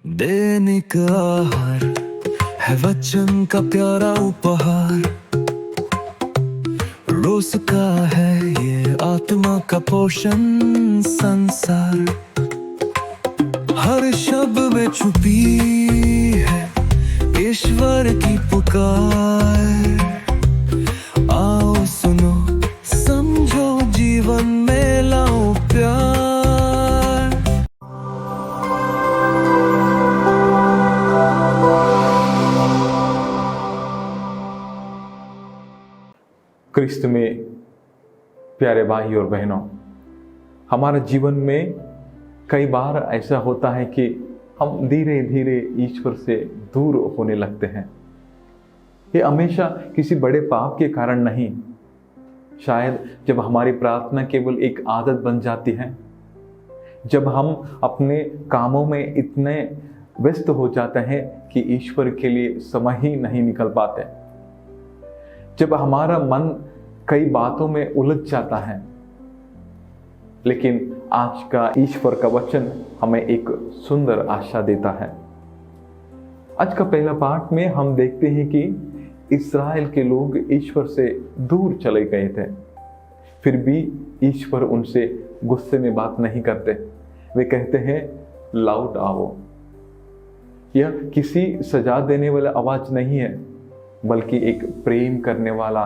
दैनिक आहार है वचन का प्यारा उपहार। रोज का है ये आत्मा का पोषण संसार। हर शब्द में छुपी है ईश्वर की पुकार। आओ सुनो समझो जीवन में लाओ प्यार। क्रिस्त में प्यारे भाई और बहनों, हमारे जीवन में कई बार ऐसा होता है कि हम धीरे धीरे ईश्वर से दूर होने लगते हैं। ये हमेशा किसी बड़े पाप के कारण नहीं, शायद जब हमारी प्रार्थना केवल एक आदत बन जाती है, जब हम अपने कामों में इतने व्यस्त हो जाते हैं कि ईश्वर के लिए समय ही नहीं निकल पाते, जब हमारा मन कई बातों में उलझ जाता है। लेकिन आज का ईश्वर का वचन हमें एक सुंदर आशा देता है। आज का पहला पाठ में हम देखते हैं कि इस्राएल के लोग ईश्वर से दूर चले गए थे, फिर भी ईश्वर उनसे गुस्से में बात नहीं करते। वे कहते हैं लौट आओ। यह किसी सजा देने वाला आवाज नहीं है, बल्कि एक प्रेम करने वाला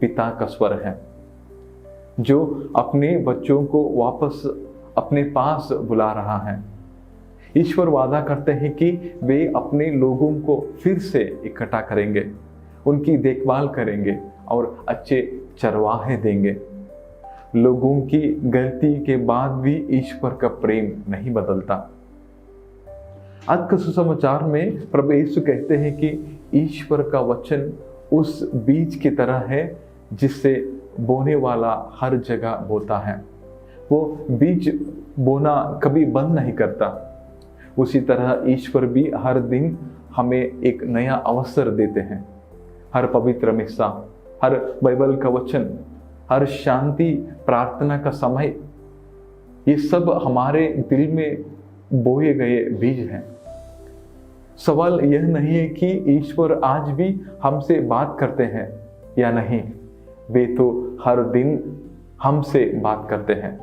पिता का स्वर है, जो अपने बच्चों को वापस अपने पास बुला रहा है। ईश्वर वादा करते हैं कि वे अपने लोगों को फिर से इकट्ठा करेंगे, उनकी देखभाल करेंगे और अच्छे चरवाहे देंगे। लोगों की गलती के बाद भी ईश्वर का प्रेम नहीं बदलता। आज के सुसमाचार में प्रभु यीशु कहते हैं कि ईश्वर का वचन उस बीज की तरह है जिससे बोने वाला हर जगह बोता है। वो बीज बोना कभी बंद नहीं करता। उसी तरह ईश्वर भी हर दिन हमें एक नया अवसर देते हैं। हर पवित्र मिस्सा, हर बाइबल का वचन, हर शांति प्रार्थना का समय, ये सब हमारे दिल में बोए गए बीज हैं। सवाल यह नहीं है कि ईश्वर आज भी हमसे बात करते हैं या नहीं, वे तो हर दिन हमसे बात करते हैं।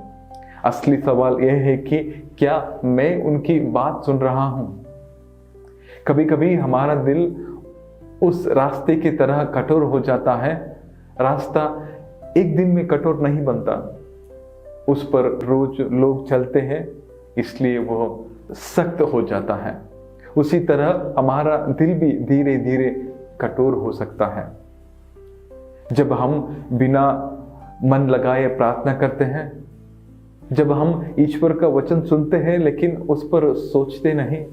असली सवाल यह है कि क्या मैं उनकी बात सुन रहा हूं? कभी कभी हमारा दिल उस रास्ते की तरह कठोर हो जाता है। रास्ता एक दिन में कठोर नहीं बनता, उस पर रोज लोग चलते हैं, इसलिए वह सख्त हो जाता है। उसी तरह हमारा दिल भी धीरे धीरे कठोर हो सकता है। जब हम बिना मन लगाए प्रार्थना करते हैं, जब हम ईश्वर का वचन सुनते हैं लेकिन उस पर सोचते नहीं,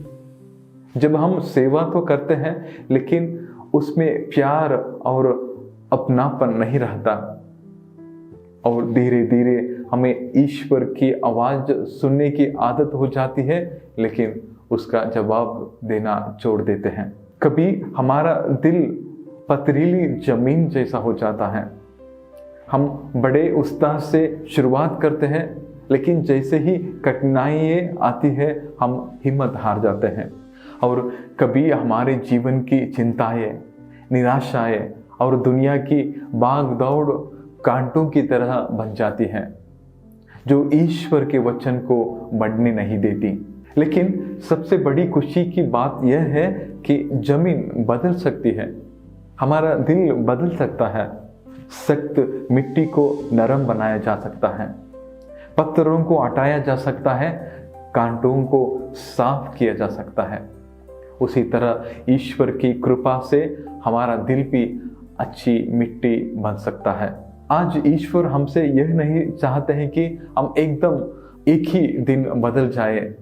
जब हम सेवा तो करते हैं लेकिन उसमें प्यार और अपनापन नहीं रहता, और धीरे धीरे हमें ईश्वर की आवाज सुनने की आदत हो जाती है लेकिन उसका जवाब देना छोड़ देते हैं। कभी हमारा दिल पथरीली जमीन जैसा हो जाता है। हम बड़े उत्साह से शुरुआत करते हैं, लेकिन जैसे ही कठिनाइयाँ आती है हम हिम्मत हार जाते हैं। और कभी हमारे जीवन की चिंताएं, निराशाएं और दुनिया की भाग दौड़ कांटों की तरह बन जाती हैं, जो ईश्वर के वचन को बढ़ने नहीं देती। लेकिन सबसे बड़ी खुशी की बात यह है कि जमीन बदल सकती है, हमारा दिल बदल सकता है। सख्त मिट्टी को नरम बनाया जा सकता है, पत्थरों को हटाया जा सकता है, कांटों को साफ किया जा सकता है। उसी तरह ईश्वर की कृपा से हमारा दिल भी अच्छी मिट्टी बन सकता है। आज ईश्वर हमसे यह नहीं चाहते हैं कि हम एकदम एक ही दिन बदल जाए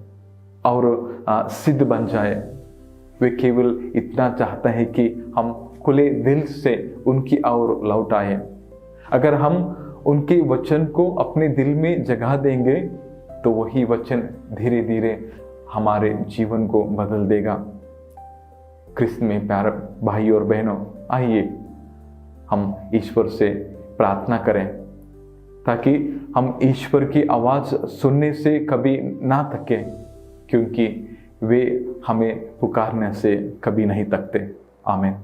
और सिद्ध बन जाए। वे केवल इतना चाहते हैं कि हम खुले दिल से उनकी ओर लौट आए। अगर हम उनके वचन को अपने दिल में जगह देंगे तो वही वचन धीरे धीरे हमारे जीवन को बदल देगा। क्रिस्त में प्यारे भाई और बहनों, आइए हम ईश्वर से प्रार्थना करें ताकि हम ईश्वर की आवाज़ सुनने से कभी ना थकें, क्योंकि वे हमें पुकारने से कभी नहीं तकते। आमीन।